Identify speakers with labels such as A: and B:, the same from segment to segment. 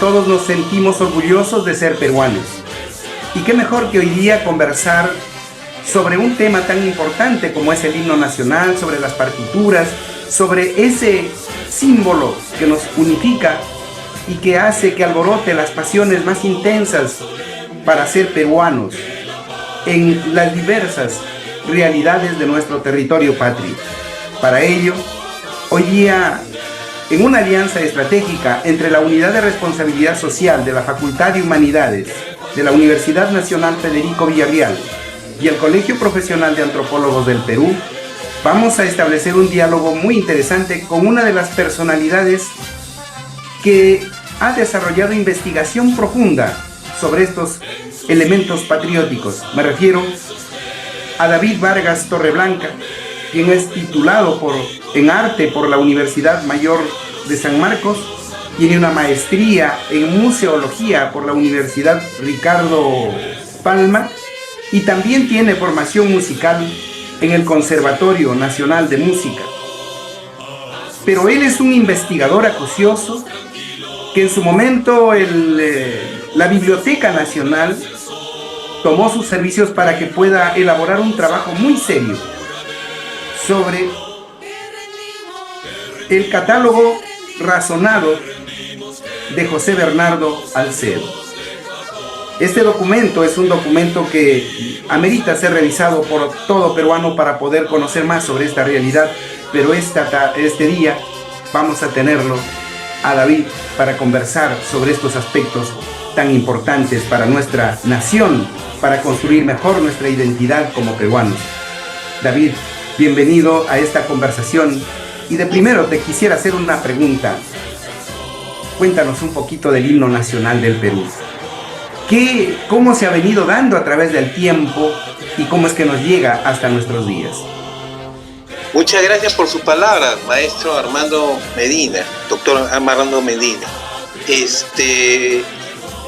A: Todos nos sentimos orgullosos de ser peruanos. Y qué mejor que hoy día conversar sobre un tema tan importante como es el himno nacional, sobre las partituras, sobre ese símbolo que nos unifica y que hace que alborote las pasiones más intensas para ser peruanos en las diversas realidades de nuestro territorio patrio. Para ello, hoy día, en una alianza estratégica entre la Unidad de Responsabilidad Social de la Facultad de Humanidades de la Universidad Nacional Federico Villarreal y el Colegio Profesional de Antropólogos del Perú, vamos a establecer un diálogo muy interesante con una de las personalidades que ha desarrollado investigación profunda sobre estos elementos patrióticos. Me refiero a David Vargas Torreblanca, quien es titulado en arte por la Universidad Mayor de San Marcos, tiene una maestría en museología por la Universidad Ricardo Palma y también tiene formación musical en el Conservatorio Nacional de Música. Pero él es un investigador acucioso que en su momento la Biblioteca Nacional tomó sus servicios para que pueda elaborar un trabajo muy serio sobre el catálogo razonado de José Bernardo Alcedo. Este documento es un documento que amerita ser revisado por todo peruano para poder conocer más sobre esta realidad, pero este día vamos a tenerlo a David para conversar sobre estos aspectos tan importantes para nuestra nación, para construir mejor nuestra identidad como peruanos. David, bienvenido a esta conversación y de primero te quisiera hacer una pregunta. Cuéntanos un poquito del himno nacional del Perú. ¿Cómo se ha venido dando a través del tiempo y cómo es que nos llega hasta nuestros días?
B: Muchas gracias por sus palabras, maestro Armando Medina, doctor Armando Medina.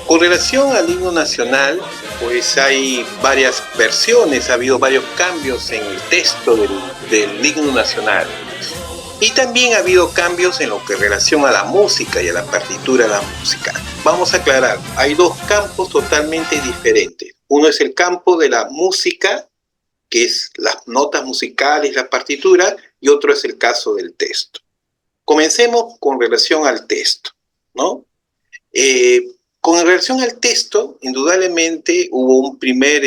B: Con relación al himno nacional, pues hay varias versiones, ha habido varios cambios en el texto del himno nacional. Y también ha habido cambios en lo que relaciona a la música y a la partitura de la música. Vamos a aclarar, hay dos campos totalmente diferentes. Uno es el campo de la música, que es las notas musicales, la partitura, y otro es el caso del texto. Comencemos con relación al texto, ¿no? Con relación al texto, indudablemente hubo un primer,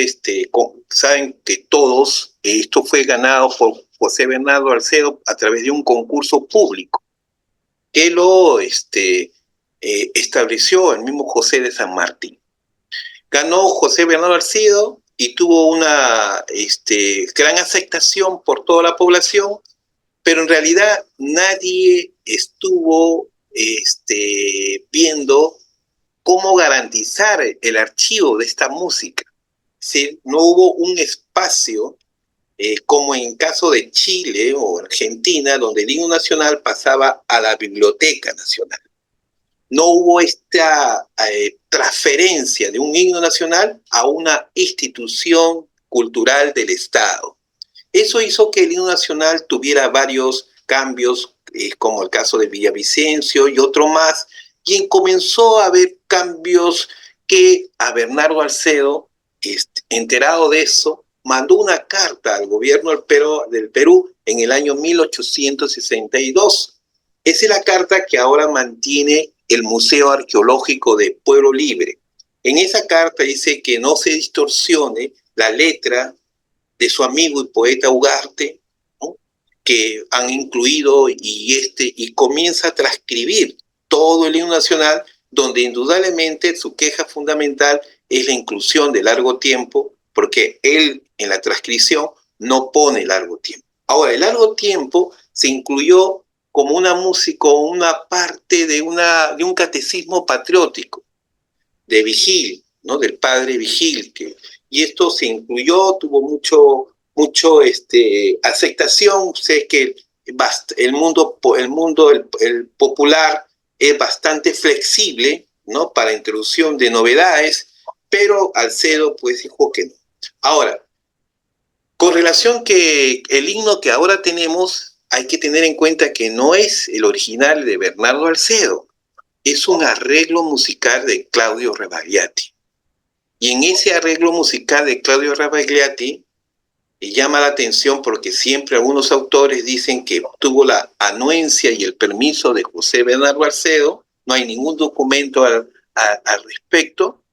B: saben que todos, esto fue ganado por José Bernardo Alcedo a través de un concurso público que lo estableció el mismo José de San Martín. Ganó José Bernardo Alcedo y tuvo una gran aceptación por toda la población, pero en realidad nadie estuvo viendo cómo garantizar el archivo de esta música. ¿Sí? No hubo un espacio como en caso de Chile o Argentina, donde el himno nacional pasaba a la Biblioteca Nacional. No hubo esta transferencia de un himno nacional a una institución cultural del Estado. Eso hizo que el himno nacional tuviera varios cambios, como el caso de Villavicencio y otro más, y comenzó a haber cambios que a Bernardo Alcedo, enterado de eso, mandó una carta al gobierno del Perú en el año 1862. Esa es la carta que ahora mantiene el Museo Arqueológico de Pueblo Libre. En esa carta dice que no se distorsione la letra de su amigo y poeta Ugarte, ¿no?, que han incluido y comienza a transcribir todo el himno nacional, donde indudablemente su queja fundamental es la inclusión de largo tiempo, porque él en la transcripción no pone largo tiempo. Ahora, el largo tiempo se incluyó como una música, una parte de un catecismo patriótico de Vigil, ¿no?, del padre Vigil, y esto se incluyó, tuvo mucho aceptación. Sé que el mundo popular es bastante flexible, ¿no?, para introducción de novedades, pero Alcedo pues dijo que no. Ahora, con relación que el himno que ahora tenemos, hay que tener en cuenta que no es el original de Bernardo Alcedo. es un arreglo musical de Claudio Rebagliati. Y en ese arreglo musical de Claudio Rebagliati llama la atención porque siempre algunos autores dicen que tuvo la anuencia y el permiso de José Bernardo Alcedo. No hay ningún documento al respecto,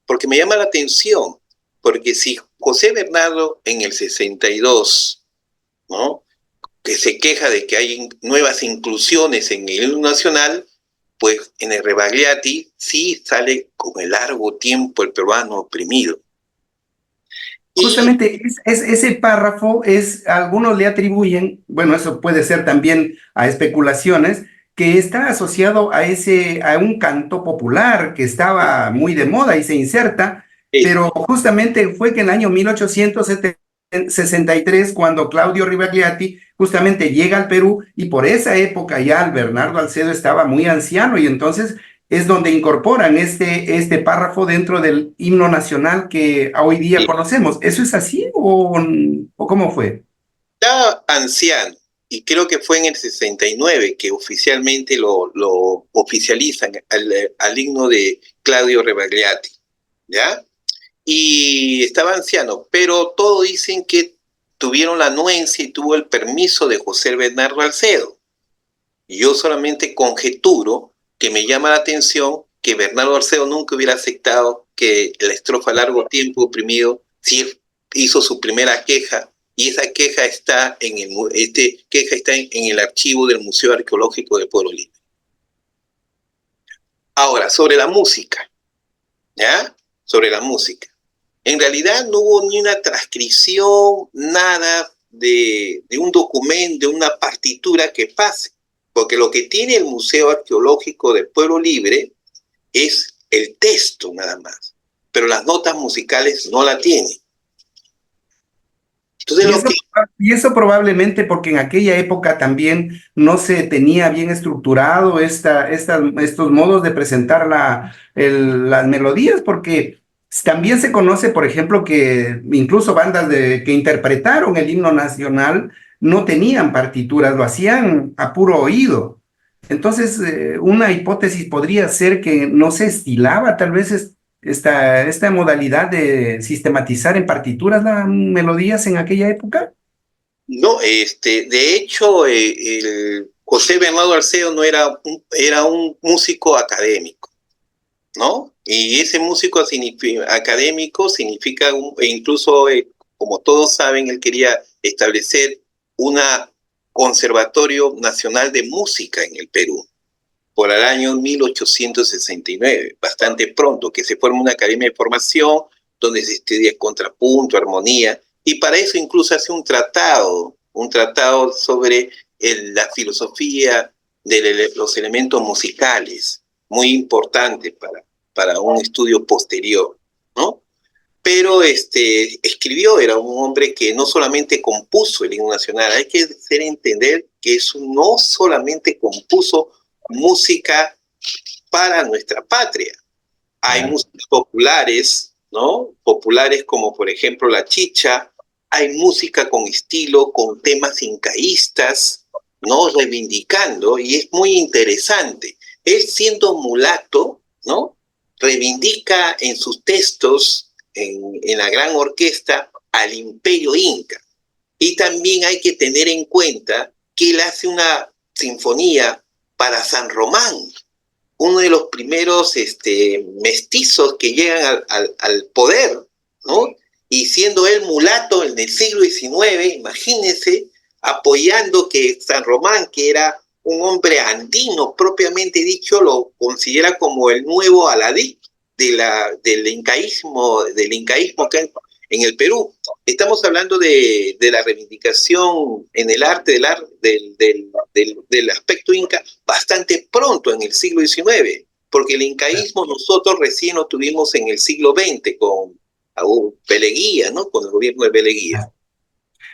B: porque me llama la atención, porque si José Bernardo en el 62, ¿no?, que se queja de que hay nuevas inclusiones en el himno nacional, pues en el Rebagliati sí sale con el largo tiempo el peruano oprimido.
A: Justamente ese párrafo algunos le atribuyen, bueno, eso puede ser también a especulaciones, que está asociado a un canto popular que estaba muy de moda y se inserta, pero justamente fue que en el año 1863, cuando Claudio Rebagliati justamente llega al Perú, y por esa época ya Bernardo Alcedo estaba muy anciano, y entonces es donde incorporan este párrafo dentro del himno nacional que hoy día conocemos. ¿Eso es así o cómo fue?
B: Estaba anciano, y creo que fue en el 69 que oficialmente lo oficializan al himno de Claudio Rebagliati, ¿ya? Y estaba anciano, pero todos dicen que tuvieron la anuencia y tuvo el permiso de José Bernardo Alcedo. Y yo solamente conjeturo que me llama la atención que Bernardo Alcedo nunca hubiera aceptado que la estrofa largo tiempo oprimido, si él hizo su primera queja, y esa queja está en el archivo del Museo Arqueológico de Pueblo Libre. Ahora, sobre la música, ¿ya? Sobre la música. En realidad no hubo ni una transcripción, nada de un documento, de una partitura que pase, porque lo que tiene el Museo Arqueológico del Pueblo Libre es el texto nada más, pero las notas musicales no la tienen.
A: Entonces, y eso probablemente porque en aquella época también no se tenía bien estructurado estos modos de presentar las melodías, porque también se conoce, por ejemplo, que incluso bandas que interpretaron el himno nacional no tenían partituras, lo hacían a puro oído. Entonces, una hipótesis podría ser que no se estilaba tal vez esta modalidad de sistematizar en partituras las melodías en aquella época.
B: No, de hecho, el José Bernardo Alcedo no era un músico académico, ¿no? Y ese músico académico significa, incluso, como todos saben, él quería establecer un conservatorio nacional de música en el Perú por el año 1869, bastante pronto, que se forma una academia de formación donde se estudia contrapunto, armonía, y para eso incluso hace un tratado sobre la filosofía de los elementos musicales, muy importante para un estudio posterior, ¿no? Pero escribió, era un hombre que no solamente compuso el himno nacional, hay que hacer entender que eso no solamente compuso música para nuestra patria. Hay músicas populares, ¿no? Populares como por ejemplo la chicha, hay música con estilo, con temas incaístas, ¿no? Reivindicando, y es muy interesante. Él siendo mulato, ¿no? Reivindica en sus textos, en la gran orquesta, al imperio inca. Y también hay que tener en cuenta que él hace una sinfonía para San Román, uno de los primeros mestizos que llegan al poder, ¿no? Y siendo él mulato en el siglo XIX, imagínense, apoyando que San Román, que era un hombre andino propiamente dicho, lo considera como el nuevo Aladí del incaísmo que en el Perú. Estamos hablando de la reivindicación en el arte del aspecto inca bastante pronto en el siglo XIX, porque el incaísmo nosotros recién lo tuvimos en el siglo XX con Peleguía, ¿no? Con el gobierno de Peleguía.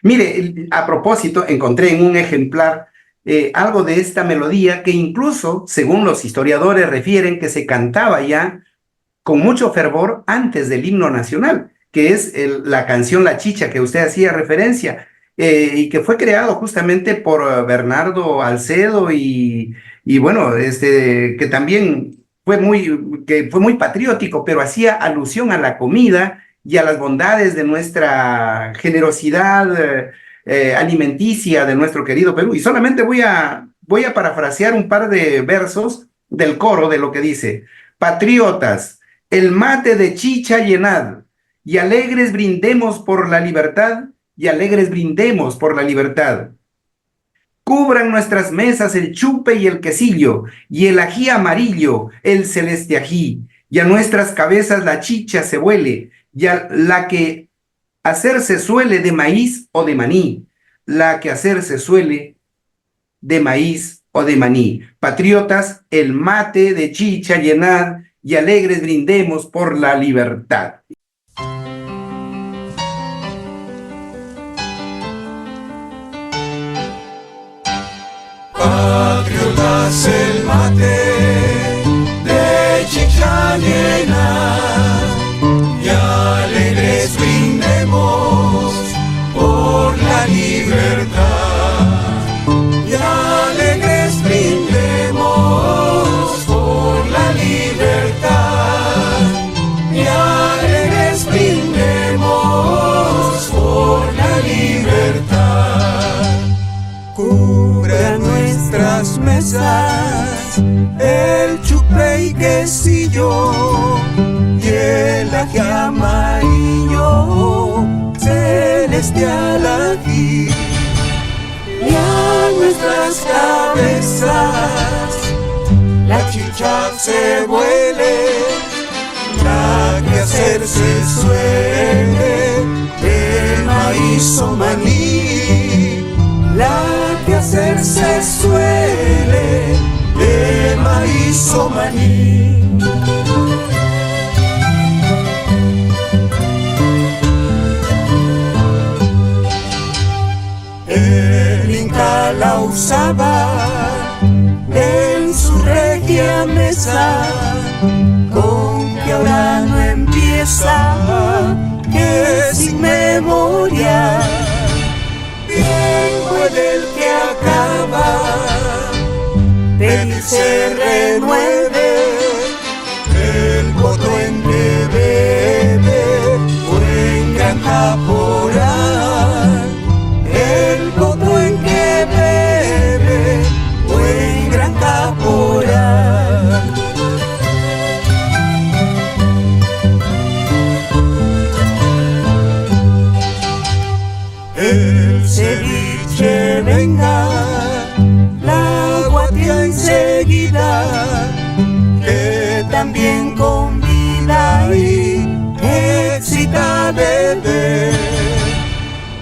A: Mire, a propósito, encontré en un ejemplar algo de esta melodía que incluso, según los historiadores refieren, que se cantaba ya con mucho fervor antes del himno nacional, que es la canción La Chicha que usted hacía referencia. y que fue creado justamente por Bernardo Alcedo y bueno, que también que fue muy patriótico, pero hacía alusión a la comida y a las bondades de nuestra generosidad alimenticia de nuestro querido Perú. Y solamente voy a parafrasear un par de versos del coro de lo que dice: Patriotas, el mate de chicha llenad, y alegres brindemos por la libertad, y alegres brindemos por la libertad. Cubran nuestras mesas el chupe y el quesillo, y el ají amarillo, el celeste ají, y a nuestras cabezas la chicha se vuele, y a la que hacerse suele de maíz o de maní, la que hacerse suele de maíz o de maní. Patriotas, el mate de chicha llenad, y alegres brindemos por la libertad.
C: Patriotas, el mate de chicha llena, y alegres brindemos por la libertad, y alegres brindemos por la libertad, y alegres brindemos por la libertad. Cubra nuestras mesas el chupe y quesillo, y el ají amarillo, celestial ají, y a nuestras cabezas la chicha se vuele, la que hacerse suele de maíz o maní, la que hacerse suele de maíz o maní. El Inca la usaba en su regia mesa, con que ahora no empieza, que sin memoria bien puede el que acaba, pedir se renueve el voto en que bebe, buen gran caporal, el voto en que bebe, buen gran caporal. El ceviche venga, la guatía enseguida, que también convida y excita a beber.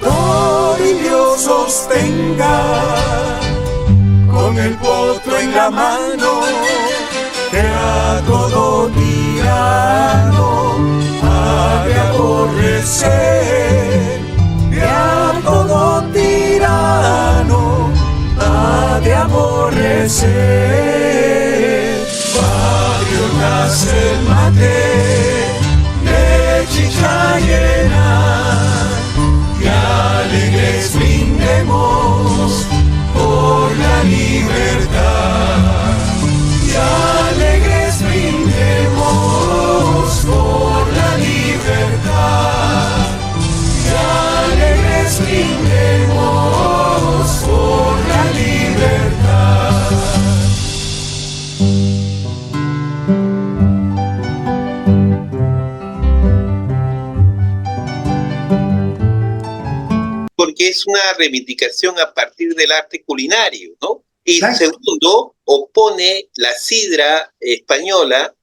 C: Toribio sostenga con el potro en la mano, que a todo tirano ha de aborrecer, que a todo tirano ha de aborrecer. Patriotas, el mate de chicha llena, y alegres brindemos por la libertad, y alegres brindemos por la libertad, y alegres brindemos por la libertad.
B: Porque es una reivindicación a partir del arte culinario, ¿no? Y
A: Exacto.
B: segundo, opone la sidra española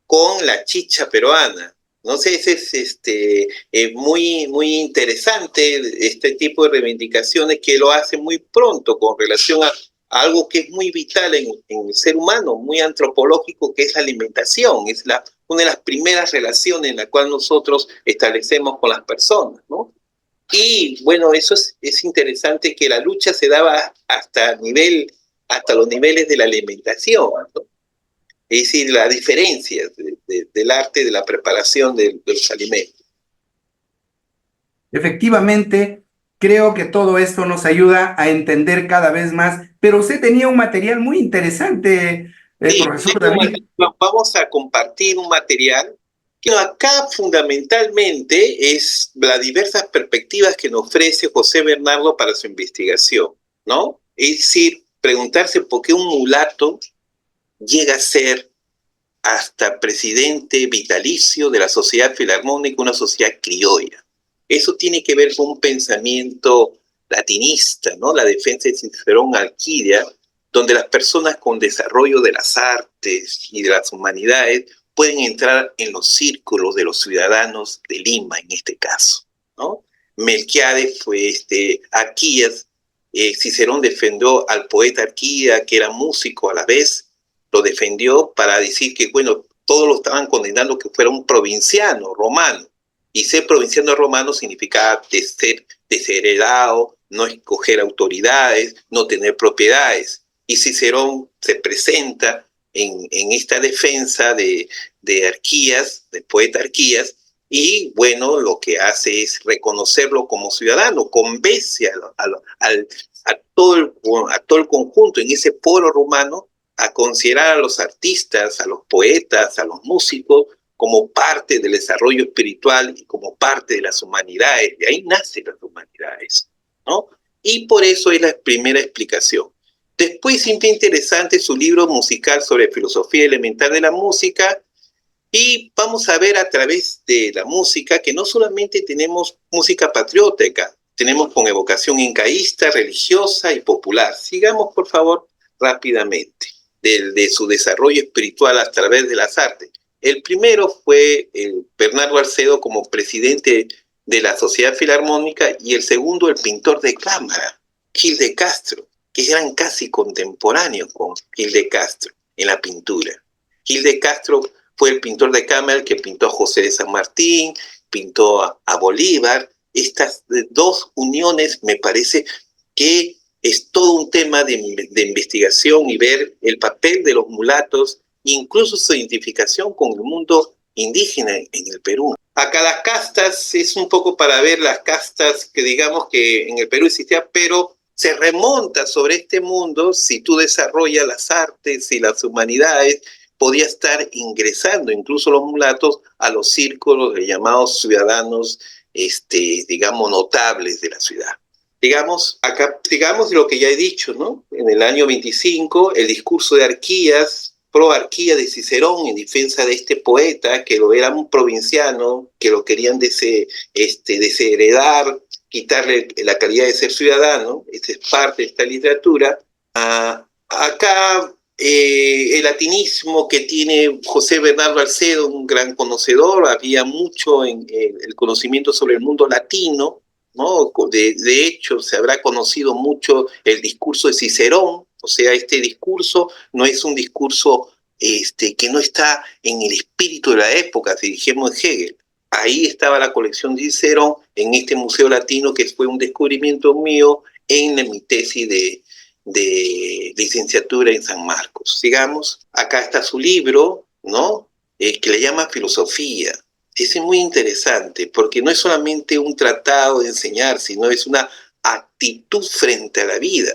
B: con la chicha peruana. No sé, es muy, muy interesante este tipo de reivindicaciones que lo hace muy pronto con relación a algo que es muy vital en el ser humano, muy antropológico, que es la alimentación. Es una de las primeras relaciones en la cual nosotros establecemos con las personas, ¿no? Y bueno, eso es interesante, que la lucha se daba hasta los niveles de la alimentación, ¿no? Es decir, la diferencia del arte de la preparación de los alimentos.
A: Efectivamente, Creo que todo esto nos ayuda a entender cada vez más, pero usted tenía un material muy interesante,
B: Sí,
A: profesor David.
B: vamos a compartir un material que acá fundamentalmente es las diversas perspectivas que nos ofrece José Bernardo para su investigación, ¿no? Es decir, preguntarse por qué un mulato llega a ser hasta presidente vitalicio de la Sociedad Filarmónica, una sociedad criolla. Eso tiene que ver con un pensamiento latinista, ¿no? La defensa de Cicerón Alquidia, donde las personas con desarrollo de las artes y de las humanidades pueden entrar en los círculos de los ciudadanos de Lima, en este caso, ¿no? Melquiades fue Arquías, Cicerón defendió al poeta Arquías, que era músico a la vez, lo defendió para decir que, bueno, todos lo estaban condenando que fuera un provinciano romano. Y ser provinciano romano significaba ser desheredado, no escoger autoridades, no tener propiedades. Y Cicerón se presenta en esta defensa de Arquías, del poeta Arquías, y bueno, lo que hace es reconocerlo como ciudadano, convence a todo el conjunto en ese foro romano a considerar a los artistas, a los poetas, a los músicos como parte del desarrollo espiritual y como parte de las humanidades. De ahí nacen las humanidades, ¿no? Y por eso es la primera explicación. Después, siempre interesante su libro musical sobre filosofía elemental de la música, y vamos a ver a través de la música que no solamente tenemos música patriótica, tenemos con evocación incaísta, religiosa y popular. Sigamos, por favor, rápidamente de su desarrollo espiritual a través de las artes. El primero fue Bernardo Alcedo como presidente de la Sociedad Filarmónica, y el segundo el pintor de cámara, Gil de Castro, que eran casi contemporáneos con Gil de Castro en la pintura. Gil de Castro fue el pintor de cámara que pintó a José de San Martín, pintó a Bolívar. Estas dos uniones me parece que es todo un tema de investigación y ver el papel de los mulatos, incluso su identificación con el mundo indígena en el Perú. Acá las castas es un poco para ver las castas que digamos que en el Perú existían, pero se remonta sobre este mundo. Si tú desarrollas las artes y las humanidades, podía estar ingresando incluso los mulatos a los círculos de llamados ciudadanos, digamos, notables de la ciudad. Digamos lo que ya he dicho, ¿no? En el año 25, el discurso de Arquías, pro Arquías de Cicerón, en defensa de este poeta, que lo era un provinciano, que lo querían desheredar, quitarle la calidad de ser ciudadano. Esta es parte de esta literatura. Acá el latinismo que tiene José Bernardo Alcedo, un gran conocedor, había mucho en el conocimiento sobre el mundo latino, ¿no? De hecho, se habrá conocido mucho el discurso de Cicerón. O sea, este discurso no es un discurso que no está en el espíritu de la época, si dijimos Hegel. Ahí estaba la colección de Cicerón, en este Museo Latino, que fue un descubrimiento mío en mi tesis de licenciatura en San Marcos. Sigamos, acá está su libro, ¿no? Que le llama Filosofía. Es muy interesante, porque no es solamente un tratado de enseñar, sino es una actitud frente a la vida.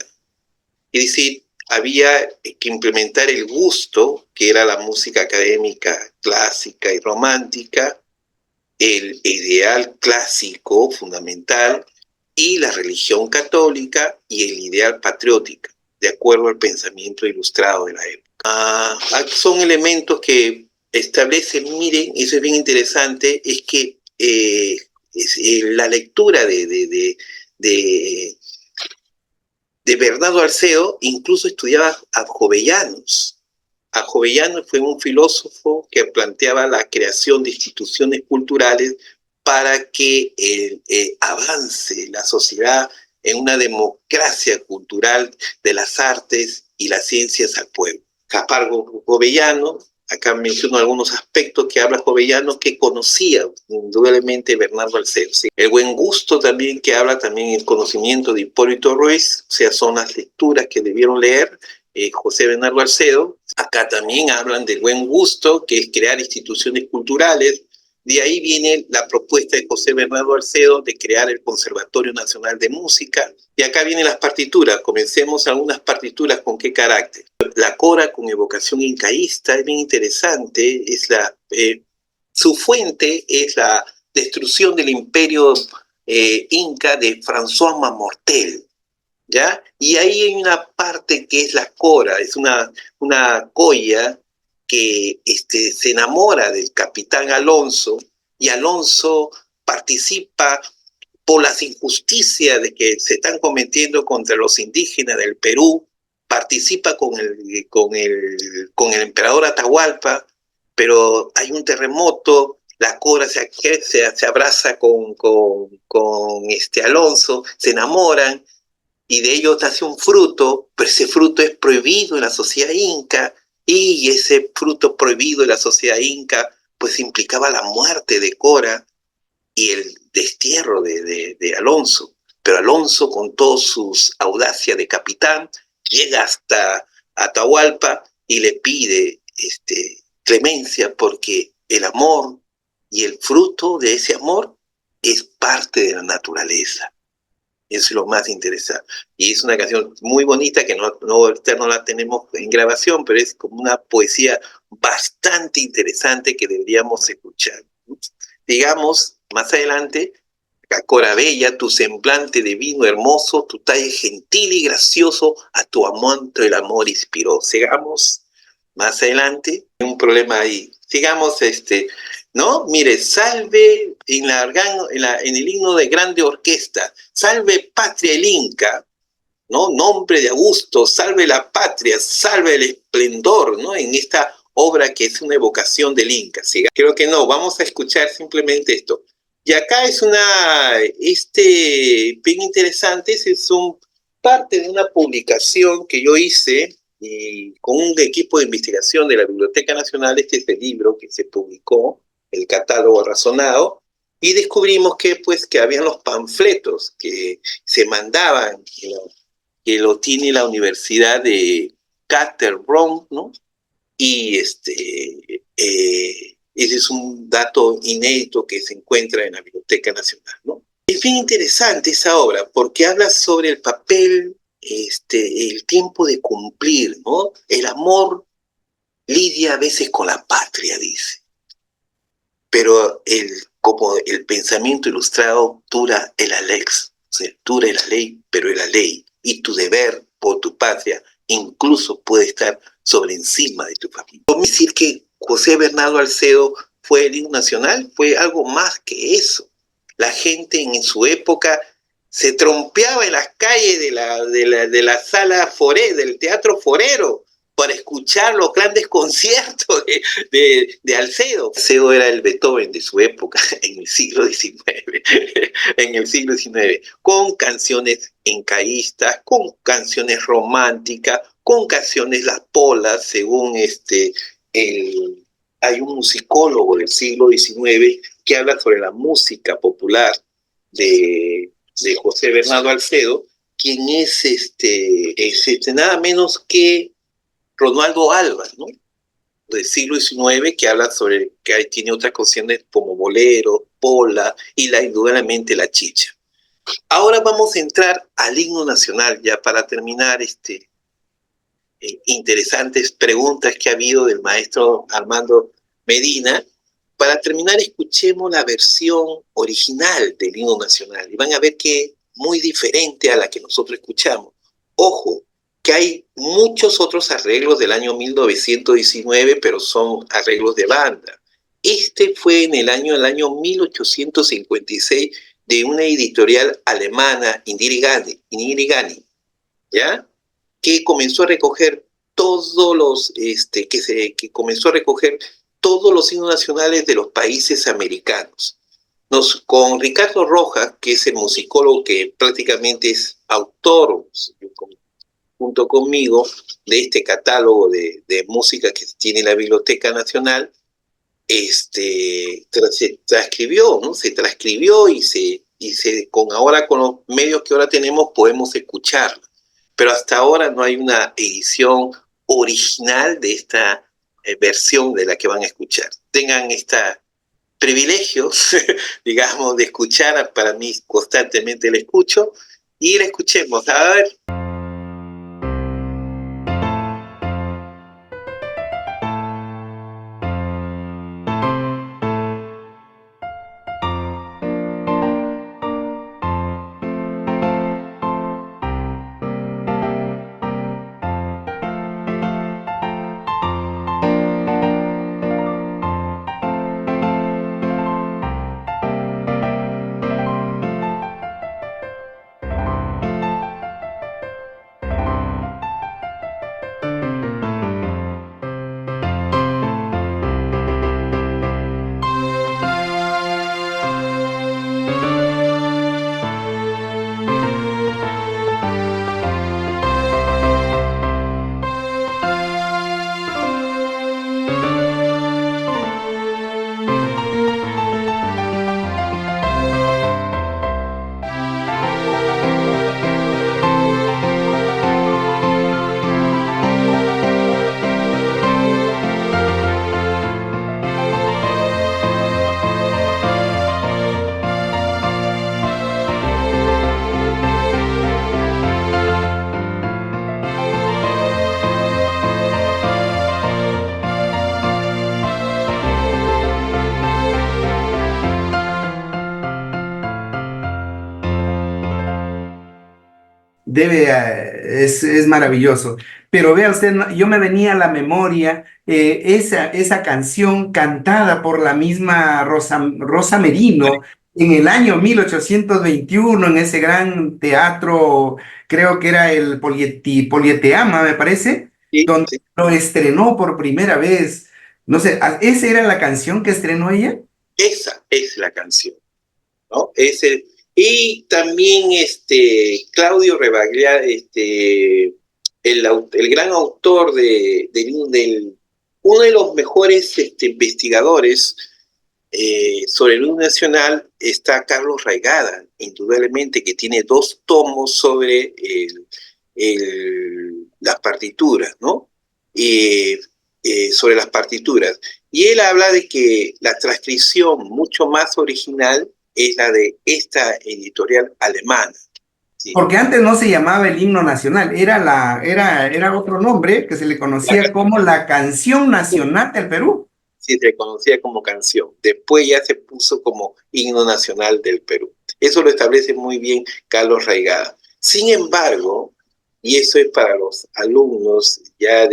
B: Es decir, había que implementar el gusto, que era la música académica clásica y romántica, el ideal clásico fundamental, y la religión católica y el ideal patriótico, de acuerdo al pensamiento ilustrado de la época. Son elementos que establecen, miren, eso es bien interesante, es que la lectura de Bernardo Alcedo incluso estudiaba a Jovellanos. A Jovellanos fue un filósofo que planteaba la creación de instituciones culturales para que avance la sociedad en una democracia cultural de las artes y las ciencias al pueblo. Capargo Jovellano, acá menciono algunos aspectos que habla Jovellano, que conocía indudablemente Bernardo Alcedo. ¿Sí? El buen gusto también, que habla también el conocimiento de Hipólito Ruiz, o sea, son las lecturas que debieron leer José Bernardo Alcedo. Acá también hablan del buen gusto, que es crear instituciones culturales, De ahí viene la propuesta de José Bernardo Alcedo de crear el Conservatorio Nacional de Música. Y acá vienen las partituras. Comencemos algunas partituras con qué carácter. La cora con evocación incaísta es bien interesante. Su fuente es la destrucción del imperio inca de François Marmortel, ¿ya? Y ahí hay una parte que es la cora, es una colla que se enamora del capitán Alonso, y Alonso participa por las injusticias de que se están cometiendo contra los indígenas del Perú, participa con el emperador Atahualpa, pero hay un terremoto, la cora se abraza con Alonso, se enamoran, y de ellos nace un fruto, pero ese fruto es prohibido en la sociedad inca, y ese fruto prohibido en la sociedad inca pues implicaba la muerte de Cora y el destierro de Alonso. Pero Alonso, con toda su audacia de capitán, llega hasta Atahualpa y le pide clemencia, porque el amor y el fruto de ese amor es parte de la naturaleza. Eso es lo más interesante. Y es una canción muy bonita que ahorita no la tenemos en grabación, pero es como una poesía bastante interesante que deberíamos escuchar. Digamos, más adelante, Cora bella, tu semblante divino, hermoso, tu talle gentil y gracioso, a tu amante el amor inspiró. Sigamos más adelante, un problema ahí. Sigamos ¿no? Mire, salve en el himno de grande orquesta, salve patria el Inca, ¿no? Nombre de Augusto, salve la patria, salve el esplendor, ¿no? En esta obra que es una evocación del Inca. ¿Sí? Creo que no, vamos a escuchar simplemente esto. Y acá es bien interesante, es parte de una publicación que yo hice con un equipo de investigación de la Biblioteca Nacional. Este es el libro que se publicó, el catálogo razonado, y descubrimos que habían los panfletos que se mandaban, que lo tiene la Universidad de Caterbron, ¿no? Y ese es un dato inédito que se encuentra en la Biblioteca Nacional, ¿no? Es bien interesante esa obra porque habla sobre el papel, el tiempo de cumplir, ¿no? El amor lidia a veces con la patria, dice. Pero como el pensamiento ilustrado dura el alex, o sea, dura la ley, pero es la ley. Y tu deber por tu patria incluso puede estar sobre encima de tu familia. ¿Cómo decir que José Bernardo Alcedo fue el himno nacional? Fue algo más que eso. La gente en su época se trompeaba en las calles de la sala foré, del teatro forero, para escuchar los grandes conciertos de Alcedo. Alcedo era el Beethoven de su época, en el siglo XIX, con canciones encaístas, con canciones románticas, con canciones las polas, según hay un musicólogo del siglo XIX que habla sobre la música popular de José Bernardo Alcedo, quien es nada menos que Ronaldo Alba, ¿no? Del siglo XIX, que habla sobre que tiene otras canciones como bolero, pola y indudablemente la chicha. Ahora vamos a entrar al himno nacional, ya para terminar interesantes preguntas que ha habido del maestro Armando Medina. Para terminar, escuchemos la versión original del himno nacional y van a ver que es muy diferente a la que nosotros escuchamos. Ojo, que hay muchos otros arreglos del año 1919, pero son arreglos de banda. Fue en el año 1856 de una editorial alemana, Inirigani, ¿ya? Que comenzó a recoger todos los himnos nacionales de los países americanos. Con Ricardo Rojas, que es el musicólogo que prácticamente es autor, junto conmigo, de este catálogo de música que tiene la Biblioteca Nacional, se transcribió, ¿no? Se transcribió y ahora con los medios que ahora tenemos podemos escucharla. Pero hasta ahora no hay una edición original de esta versión de la que van a escuchar. Tengan esta privilegio, digamos, de escuchar. Para mí constantemente la escucho, y la escuchemos. A ver.
A: Es maravilloso. Pero vea usted, yo me venía a la memoria esa canción cantada por la misma Rosa Merino en el año 1821 en ese gran teatro, creo que era el Politeama, me parece,
B: Sí,
A: donde
B: sí.
A: lo estrenó por primera vez. No sé, ¿esa era la canción que estrenó ella?
B: Esa es la canción, ¿no? Y también Claudio Rebagliati, el gran autor uno de los mejores investigadores sobre el himno nacional, está Carlos Raigada, indudablemente, que tiene 2 tomos sobre las partituras, ¿no? Sobre las partituras. Y él habla de que la transcripción mucho más original es la de esta editorial alemana. ¿Sí?
A: Porque antes no se llamaba el himno nacional, era otro nombre que se le conocía como la canción nacional del Perú.
B: Sí, se conocía como canción. Después ya se puso como himno nacional del Perú. Eso lo establece muy bien Carlos Raigada. Sin embargo, y eso es para los alumnos ya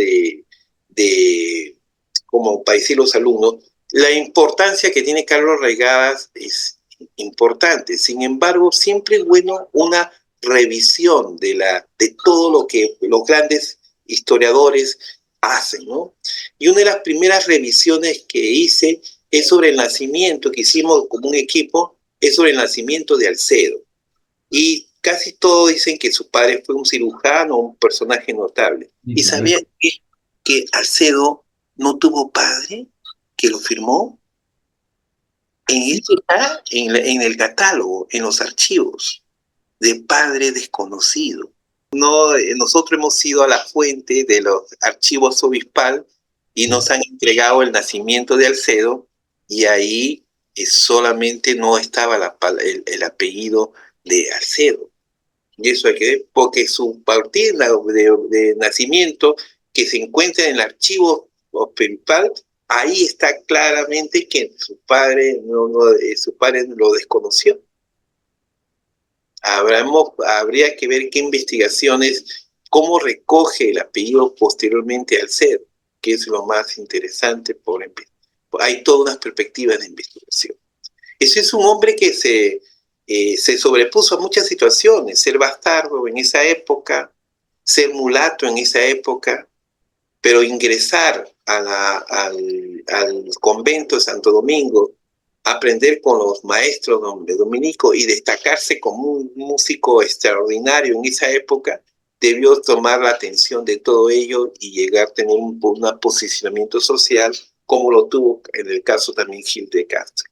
B: como para decir los alumnos, la importancia que tiene Carlos Raigada es importante. Sin embargo, siempre es bueno una revisión de todo lo que los grandes historiadores hacen, ¿no? Y una de las primeras revisiones que hice es sobre el nacimiento, que hicimos como un equipo, es sobre el nacimiento de Alcedo. Y casi todos dicen que su padre fue un cirujano, un personaje notable. ¿Y sabían que Alcedo no tuvo padre, que lo firmó? Eso está en el catálogo, en los archivos, de padre desconocido. No, nosotros hemos ido a la fuente de los archivos obispal y nos han entregado el nacimiento de Alcedo, y ahí solamente no estaba el apellido de Alcedo. Y eso hay que ver, porque su partida de nacimiento, que se encuentra en el archivo obispal, ahí está claramente que su padre lo desconoció. Habría que ver qué investigaciones, cómo recoge el apellido posteriormente Alcedo, que es lo más interesante. Hay todas unas perspectivas de investigación. Ese es un hombre que se sobrepuso a muchas situaciones: ser bastardo en esa época, ser mulato en esa época, pero ingresar al convento de Santo Domingo, aprender con los maestros de Dominico y destacarse como un músico extraordinario en esa época, debió tomar la atención de todo ello y llegar a tener un posicionamiento social, como lo tuvo en el caso también Gil de Castro.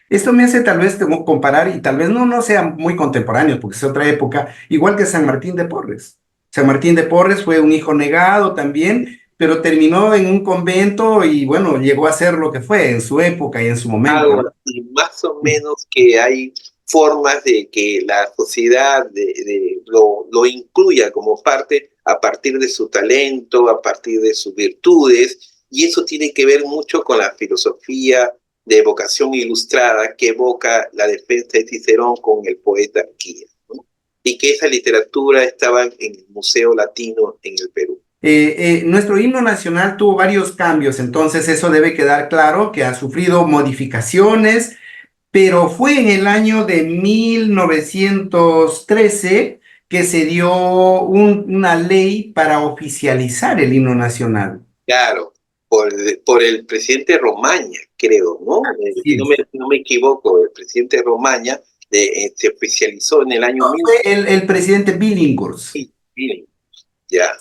A: Esto me hace tal vez comparar, y tal vez no sea muy contemporáneo, porque es otra época, igual que San Martín de Porres. San Martín de Porres fue un hijo negado también, pero terminó en un convento y bueno, llegó a ser lo que fue en su época y en su momento,
B: Algo
A: ¿no?
B: así, más o menos que hay formas de que la sociedad lo incluya como parte a partir de su talento, a partir de sus virtudes, y eso tiene que ver mucho con la filosofía de evocación ilustrada que evoca la defensa de Cicerón con el poeta Arquímedes, ¿no? Y que esa literatura estaba en el Museo Latino en el Perú.
A: Nuestro himno nacional tuvo varios cambios, entonces eso debe quedar claro que ha sufrido modificaciones, pero fue en el año de 1913 que se dio una ley para oficializar el himno nacional.
B: Claro, por el presidente Romaña, creo, ¿no? Si
A: Sí,
B: no me equivoco, el presidente Romaña se oficializó en el año
A: fue el presidente Billinghurst.
B: 1000, ya.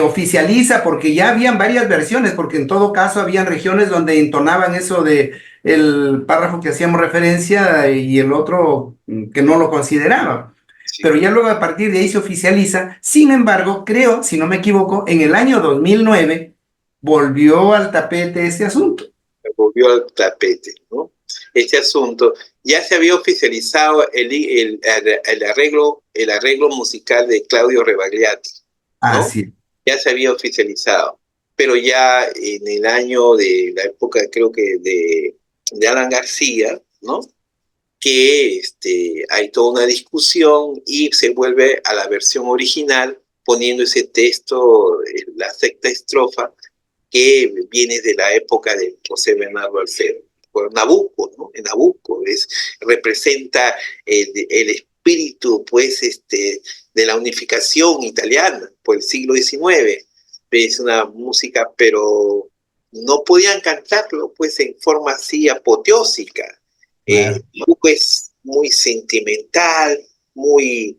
A: Oficializa porque ya habían varias versiones, porque en todo caso habían regiones donde entonaban eso de el párrafo que hacíamos referencia y el otro que no lo consideraba.
B: Sí,
A: Pero ya luego a partir de ahí se oficializa. Sin embargo, creo, si no me equivoco, en el año 2009 volvió al tapete este asunto.
B: volvió al tapete, ¿no? Este asunto ya se había oficializado el arreglo musical de Claudio Rebagliati, ¿no?
A: Así.
B: Ya se había oficializado, pero ya en el año de la época, creo que de Alan García, ¿no? Que hay toda una discusión y se vuelve a la versión original poniendo ese texto, la sexta estrofa, que viene de la época de José Bernardo Alfredo. Por Nabucco, ¿no? En Nabucco representa el espíritu, pues, de la unificación italiana por el siglo XIX. Es una música, pero no podían cantarlo, pues, en forma así apoteósica.
A: Claro.
B: Nabucco es muy sentimental, muy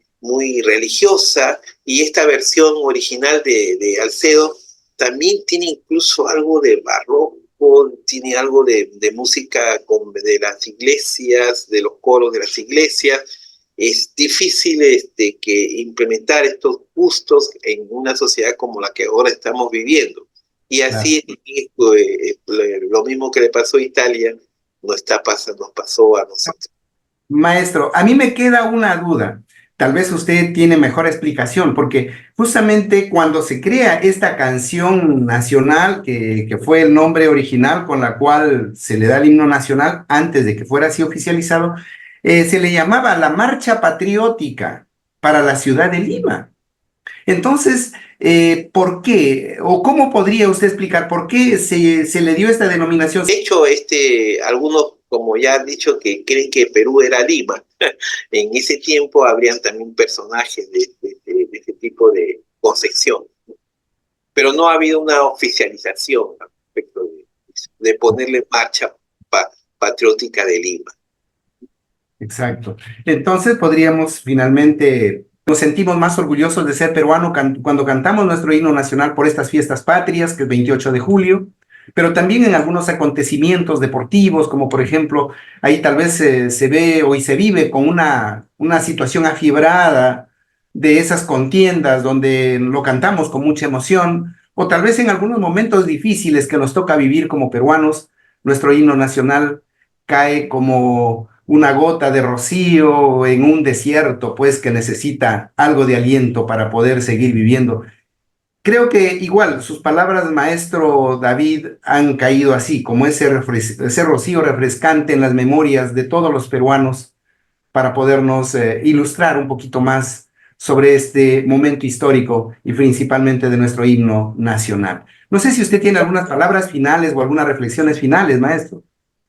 B: religiosa, y esta versión original de Alcedo también tiene incluso algo de barroco, tiene algo de música de las iglesias, de los coros de las iglesias. Es difícil que implementar estos gustos en una sociedad como la que ahora estamos viviendo. Y
A: Claro.
B: así lo mismo que le pasó a Italia, nos pasó a nosotros.
A: Maestro, a mí me queda una duda. Tal vez usted tiene mejor explicación, porque justamente cuando se crea esta canción nacional, que fue el nombre original con la cual se le da el himno nacional antes de que fuera así oficializado, se le llamaba la Marcha Patriótica para la ciudad de Lima. Entonces, ¿por qué? ¿O cómo podría usted explicar por qué se le dio esta denominación?
B: De hecho, algunos, como ya han dicho, que creen que Perú era Lima. En ese tiempo habrían también personajes de ese tipo de concepción. Pero no ha habido una oficialización al respecto de ponerle marcha patriótica de Lima.
A: Exacto. Entonces podríamos finalmente, nos sentimos más orgullosos de ser peruanos cuando cantamos nuestro himno nacional por estas fiestas patrias, que es 28 de julio, pero también en algunos acontecimientos deportivos, como por ejemplo, ahí tal vez se ve o y se vive con una situación afibrada de esas contiendas donde lo cantamos con mucha emoción, o tal vez en algunos momentos difíciles que nos toca vivir como peruanos, nuestro himno nacional cae como una gota de rocío en un desierto, pues que necesita algo de aliento para poder seguir viviendo. Creo que igual sus palabras, maestro David, han caído así, como ese rocío refrescante en las memorias de todos los peruanos para podernos ilustrar un poquito más sobre este momento histórico y principalmente de nuestro himno nacional. No sé si usted tiene algunas palabras finales o algunas reflexiones finales, maestro.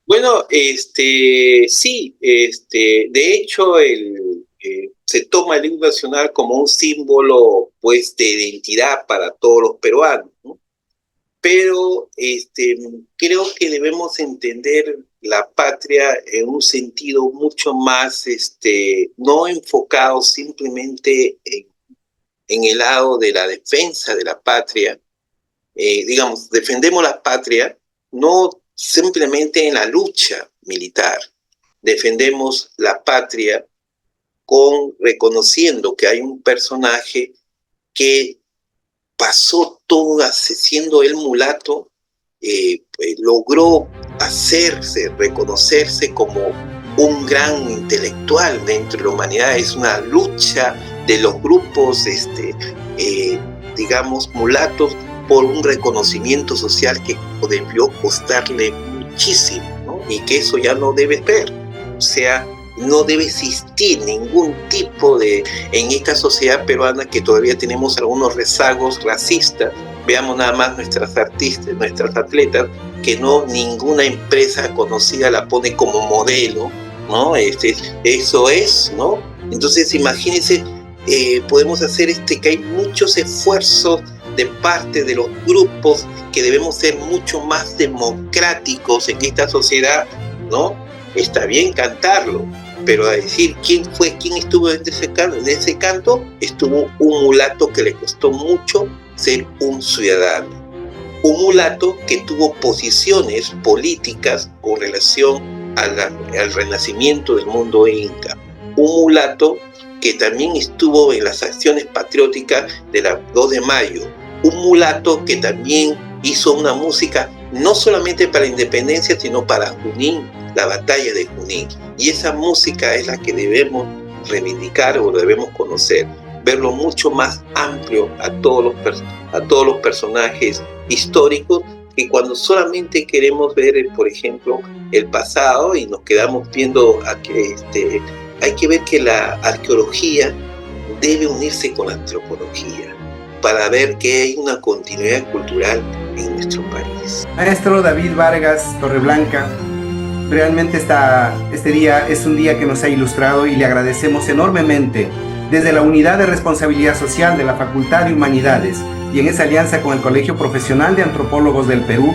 B: Bueno, sí, de hecho, se toma el himno nacional como un símbolo, pues, de identidad para todos los peruanos, ¿no? Pero creo que debemos entender la patria en un sentido mucho más, no enfocado simplemente en el lado de la defensa de la patria. Digamos, defendemos la patria no simplemente en la lucha militar, defendemos la patria reconociendo que hay un personaje que pasó todo siendo él mulato, logró hacerse, reconocerse como un gran intelectual dentro de la humanidad. Es una lucha de los grupos, digamos, mulatos, por un reconocimiento social que debió costarle muchísimo, ¿no? Y que eso ya no debe ser. O sea, no debe existir ningún tipo en esta sociedad peruana, que todavía tenemos algunos rezagos racistas. Veamos nada más nuestras artistas, nuestras atletas, que no ninguna empresa conocida la pone como modelo, ¿no? Eso es, ¿no? Entonces, imagínense, podemos hacer que hay muchos esfuerzos de parte de los grupos, que debemos ser mucho más democráticos en esta sociedad, ¿no? Está bien cantarlo, pero a decir quién estuvo en ese canto, estuvo un mulato que le costó mucho ser un ciudadano. Un mulato que tuvo posiciones políticas con relación al renacimiento del mundo inca. Un mulato que también estuvo en las acciones patrióticas de la 2 de mayo. Un mulato que también hizo una música no solamente para la independencia, sino para Junín, la batalla de Junín. Y esa música es la que debemos reivindicar o debemos conocer, verlo mucho más amplio a todos los personajes históricos, que cuando solamente queremos ver, por ejemplo, el pasado y nos quedamos viendo hay que ver que la arqueología debe unirse con la antropología para ver que hay una continuidad cultural en nuestro país.
A: Maestro David Vargas Torreblanca, realmente este día es un día que nos ha ilustrado y le agradecemos enormemente desde la Unidad de Responsabilidad Social de la Facultad de Humanidades y en esa alianza con el Colegio Profesional de Antropólogos del Perú.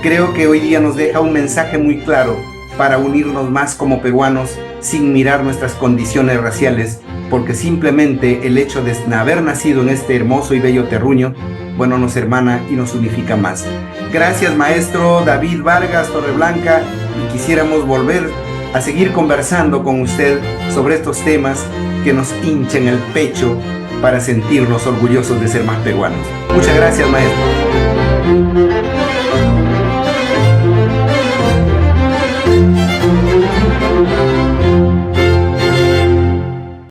A: Creo que hoy día nos deja un mensaje muy claro para unirnos más como peruanos sin mirar nuestras condiciones raciales, porque simplemente el hecho de haber nacido en este hermoso y bello terruño, bueno, nos hermana y nos unifica más. Gracias, maestro David Vargas Torreblanca, y quisiéramos volver a seguir conversando con usted sobre estos temas que nos hinchan el pecho para sentirnos orgullosos de ser más peruanos. Muchas gracias, maestro.